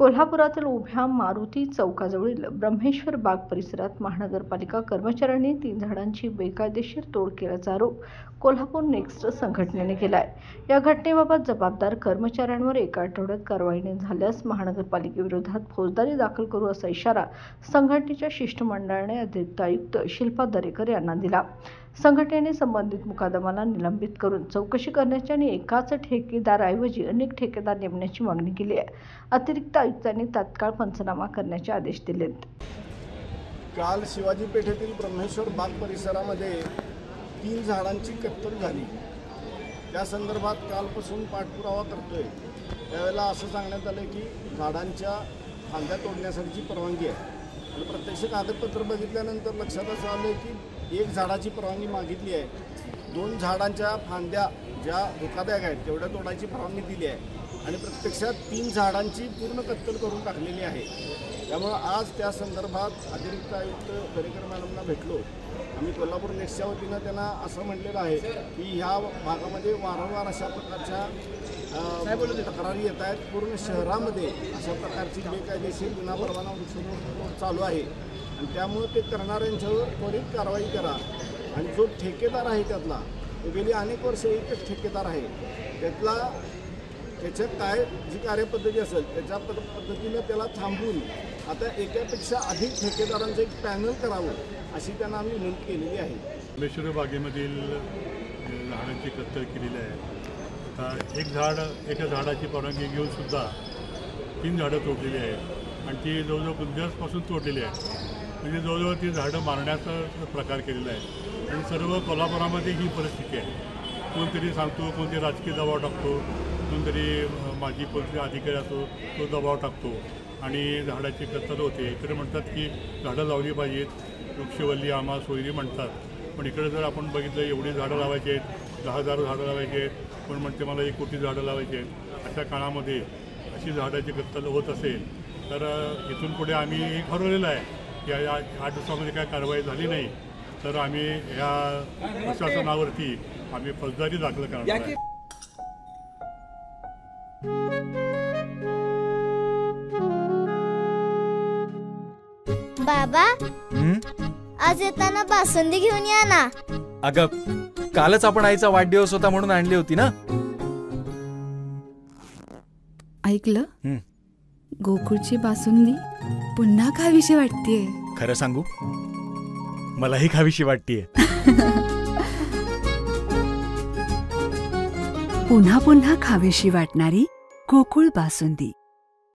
कोल्हापुरातील उभ्या मारुती चौकाजवळील ब्रह्मेश्वर बाग परिसरात महानगरपालिका कर्मचाऱ्यांनी 3 झाडांची बेकायदेशीर तोड केल्याचा आरोप कोल्हापूर नेक्स्ट संघटनेने केला आहे। या घटनेबाबत जबाबदार कर्मचाऱ्यांवर एका आठवड्यात कारवाई न झाल्यास महानगरपालिकेविरोधात फौजदारी दाखल करू असा इशारा संघटनेच्या शिष्टमंडळाने अतिरिक्त आयुक्त शिल्पा दरेकर यांना दिला। संघटनेने संबंधित मुकादमाला निलंबित करून चौकशी करण्याची आणि एकाच ठेकेदाराऐवजी अनेक ठेकेदार नेमण्याची मागणी केली आहे। अतिरिक्त आयुक्तांनी तात्काळ पंचनामा करण्याचे आदेश दिलेत। काल शिवाजी पेठेतील ब्रह्मेश्वर बाग परिसरामध्ये 3 झाडांची कत्तल झाली। त्या संदर्भात कालपासून पाठपुरावा करतोय। त्यावेळेला असं सांगण्यात आलं की झाडांच्या फांद्या तोडण्यासाठीची परवानगी आहे आणि प्रत्यक्ष कागदपत्र बघितल्यानंतर लक्षात असं आलं की 1 झाडाची परवानगी मागितली आहे, 2 झाडांच्या फांद्या ज्या धोकादायक आहेत तेवढ्या तोडायची परवानगी दिली आहे आणि प्रत्यक्षात 3 झाडांची पूर्ण कत्तल करून टाकलेली आहे। त्यामुळे आज त्या संदर्भात अतिरिक्त आयुक्त दरेकर मॅडमना भेटलो। आम्ही कोल्हापूर नेक्स्टच्या वतीनं त्यांना असं म्हटलेलं आहे की ह्या भागामध्ये वारंवार अशा प्रकारच्या तक्रारी येत आहेत। पूर्ण शहरामध्ये अशा प्रकारची बेकायदेशीर विनापरवाना वृक्षतोड चालू आहे आणि त्यामुळे ते करणाऱ्यांच्यावर त्वरित कारवाई करा आणि जो ठेकेदार आहे त्यातला तो गेली अनेक वर्ष एकच ठेकेदार आहे, त्याच्यात काय जी कार्यपद्धती असेल त्याच्या पद्धतीनं त्याला थांबवून आता एकापेक्षा अधिक ठेकेदारांचं एक पॅनल करावं अशी त्यांना आम्ही विनंती केलेली आहे। ब्रह्मेश्वर बागेमधील झाडांची कत्तल केलेली आहे। आता एका झाडाची परवानगी घेऊन सुद्धा 3 झाडं तोडलेली आहेत आणि ती जवळजवळ 5 दिवसापासून तोडलेली आहेत। म्हणजे जवळजवळ ती झाडं मारण्याचा प्रकार केलेला आहे आणि सर्व कोल्हापुरामध्ये ही परिस्थिती आहे। कोणतरी सांगतो, कोणतरी राजकीय दबाव टाकतो, कोणतरी माझी कोणतरी अधिकारी असतो तो दबाव टाकतो आणि झाडाची कत्तल होते। इकडे म्हणतात की झाडं लावली पाहिजेत, वृक्षवल्ली आम्हा सोयरी म्हणतात, पण इकडे जर आपण बघितलं एवढी झाडं लावायची आहेत, 10,000 झाडं लावायची आहेत, पण म्हणते मला 1 कोटी झाडं लावायची आहेत। अशा काळामध्ये अशी झाडाची कत्तल होत असेल तर इथून पुढे आम्ही ठरवलेलं आहे की या 8 दिवसामध्ये काय कारवाई झाली नाही तर आम्ही ह्या प्रशासनावरती आम्ही फौजदारी दाखल करणार आहे। बाबा, आज येताना बासुंदी घेऊन या ना। अगं, कालच आपण आईचा वाढदिवस होता म्हणून आणली होती ना। ऐकलं, गोकुळची बासुंदी पुन्हा खावीशी वाटतेय। खरं सांगू, मलाही खावीशी वाटतेय। पुन्हा पुन्हा खावीशी वाटणारी गोकुळ बासुंदी।